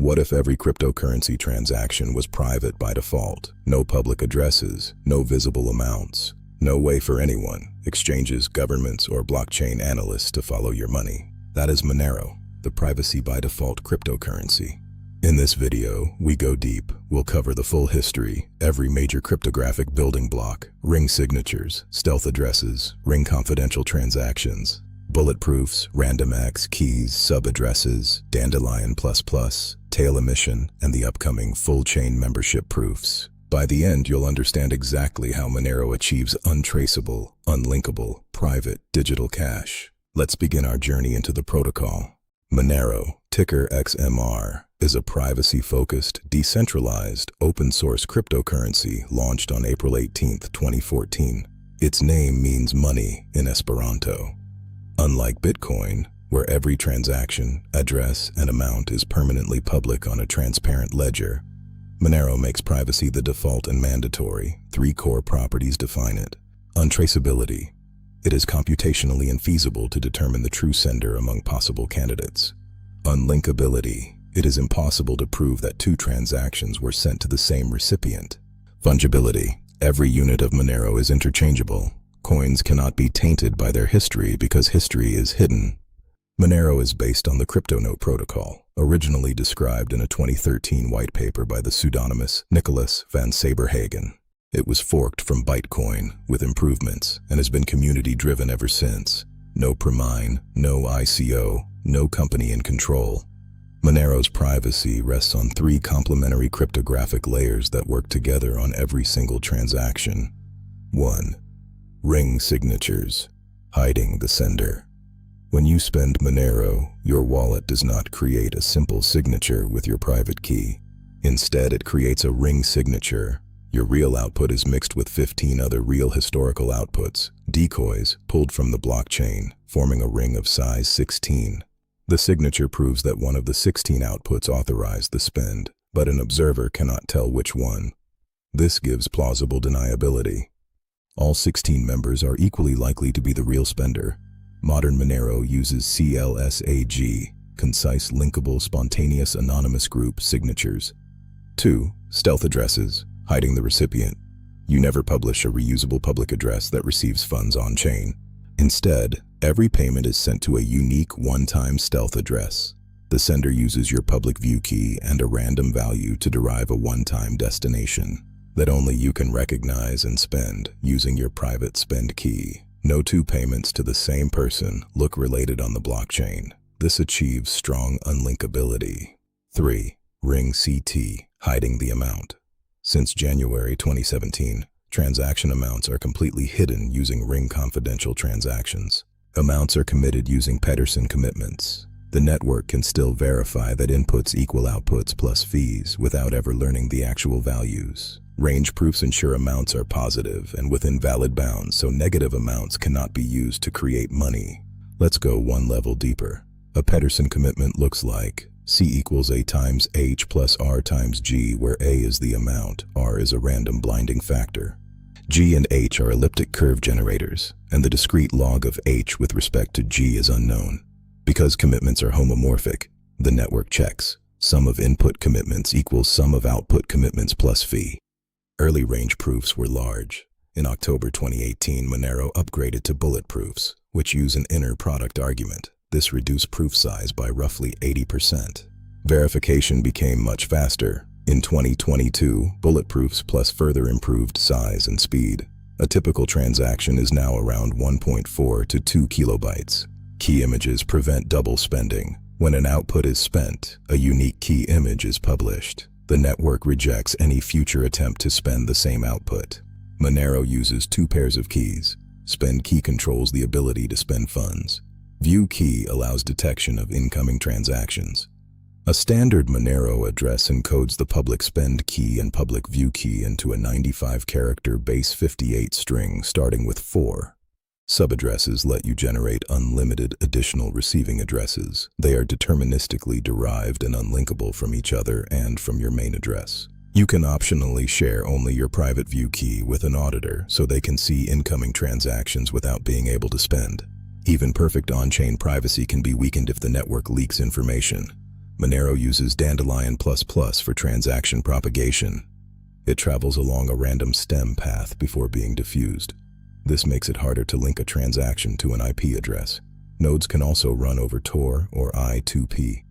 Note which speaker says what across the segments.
Speaker 1: What if every cryptocurrency transaction was private by default? No public addresses, no visible amounts, no way for anyone, exchanges, governments, or blockchain analysts to follow your money. That is Monero, the privacy by default cryptocurrency. In this video, we go deep. We'll cover the full history, every major cryptographic building block, ring signatures, stealth addresses, ring confidential transactions, bulletproofs, RandomX, keys, subaddresses, Dandelion++, tail emission, and the upcoming full-chain membership proofs. By the end, you'll understand exactly how Monero achieves untraceable, unlinkable, private digital cash. Let's begin our journey into the protocol. Monero, ticker XMR, is a privacy-focused, decentralized, open-source cryptocurrency launched on April 18, 2014. Its name means money in Esperanto. Unlike Bitcoin, where every transaction, address, and amount is permanently public on a transparent ledger, Monero makes privacy the default and mandatory. 3 core properties define it. Untraceability. It is computationally infeasible to determine the true sender among possible candidates. Unlinkability. It is impossible to prove that 2 transactions were sent to the same recipient. Fungibility. Every unit of Monero is interchangeable. Coins cannot be tainted by their history because history is hidden. Monero is based on the CryptoNote protocol, originally described in a 2013 white paper by the pseudonymous Nicholas van Saberhagen. It was forked from Bitcoin with improvements and has been community-driven ever since. No premine, no ICO, no company in control. Monero's privacy rests on 3 complementary cryptographic layers that work together on every single transaction. 1. RingSignatures, hiding the sender. When you spend Monero, your wallet does not create a simple signature with your private key. Instead, it creates a ring signature. Your real output is mixed with 15 other real historical outputs, decoys, pulled from the blockchain, forming a ring of size 16. The signature proves that one of the 16 outputs authorized the spend, but an observer cannot tell which one. This gives plausible deniability. All 16 members are equally likely to be the real spender. Modern Monero uses CLSAG, concise, linkable, spontaneous, anonymous group signatures. 2. Stealth addresses, hiding the recipient. You never publish a reusable public address that receives funds on-chain. Instead, every payment is sent to a unique one-time stealth address. The sender uses your public view key and a random value to derive a one-time destination that only you can recognize and spend using your private spend key. No 2 payments to the same person look related on the blockchain. This achieves strong unlinkability. 3. RingCT, hiding the amount. Since January 2017, transaction amounts are completely hidden using ring confidential transactions. Amounts are committed using Pedersen commitments. The network can still verify that inputs equal outputs plus fees without ever learning the actual values. Range proofs ensure amounts are positive and within valid bounds, so negative amounts cannot be used to create money. Let's go one level deeper. A Pedersen commitment looks like C equals A times H plus R times G, where A is the amount, R is a random blinding factor. G and H are elliptic curve generators, and the discrete log of H with respect to G is unknown. Because commitments are homomorphic, the network checks sum of input commitments equals sum of output commitments plus fee. Early range proofs were large. In October 2018, Monero upgraded to Bulletproofs, which use an inner product argument. This reduced proof size by roughly 80%. Verification became much faster. In 2022, Bulletproofs Plus further improved size and speed. A typical transaction is now around 1.4 to 2 kilobytes. Key images prevent double spending. When an output is spent, a unique key image is published. The network rejects any future attempt to spend the same output. Monero uses 2 pairs of keys. Spend key controls the ability to spend funds. View key allows detection of incoming transactions. A standard Monero address encodes the public spend key and public view key into a 95-character base 58 string starting with 4. Subaddresses let you generate unlimited additional receiving addresses. They are deterministically derived and unlinkable from each other and from your main address. You can optionally share only your private view key with an auditor so they can see incoming transactions without being able to spend. Even perfect on-chain privacy can be weakened if the network leaks information. Monero uses Dandelion++ for transaction propagation. It travels along a random stem path before being diffused. This makes it harder to link a transaction to an IP address. Nodes can also run over Tor or I2P.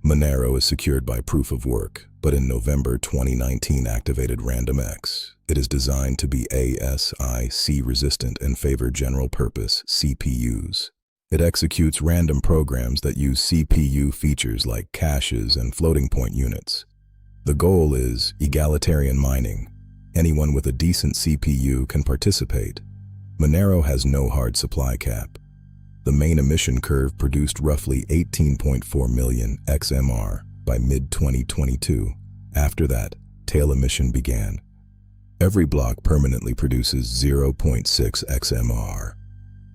Speaker 1: Monero is secured by proof of work, but in November 2019 activated RandomX. It is designed to be ASIC resistant and favor general-purpose CPUs. It executes random programs that use CPU features like caches and floating-point units. The goal is egalitarian mining. Anyone with a decent CPU can participate. Monero has no hard supply cap. The main emission curve produced roughly 18.4 million XMR by mid-2022. After that, tail emission began. Every block permanently produces 0.6 XMR.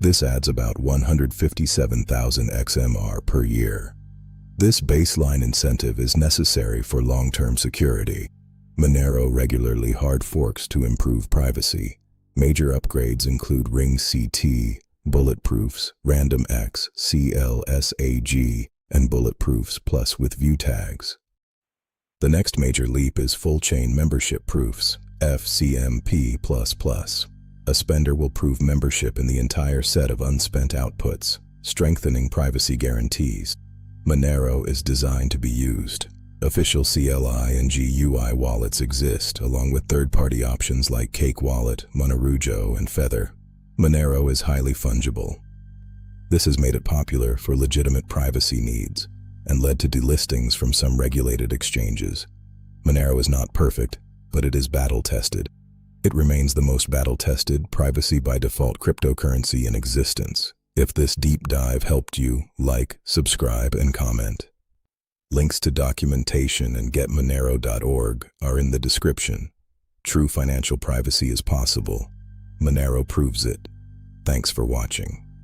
Speaker 1: This adds about 157,000 XMR per year. This baseline incentive is necessary for long-term security. Monero regularly hard forks to improve privacy. Major upgrades include RingCT, Bulletproofs, RandomX, CLSAG, and Bulletproofs Plus with view tags. The next major leap is full-chain membership proofs, FCMP++. A spender will prove membership in the entire set of unspent outputs, strengthening privacy guarantees. Monero is designed to be used. Official CLI and GUI wallets exist, along with third-party options like Cake Wallet, Monero, and Feather. Monero is highly fungible. This has made it popular for legitimate privacy needs and led to delistings from some regulated exchanges. Monero is not perfect, but it is battle-tested. It remains the most battle-tested, privacy-by-default cryptocurrency in existence. If this deep dive helped you, like, subscribe, and comment. Links to documentation and getmonero.org are in the description. True financial privacy is possible. Monero proves it. Thanks for watching.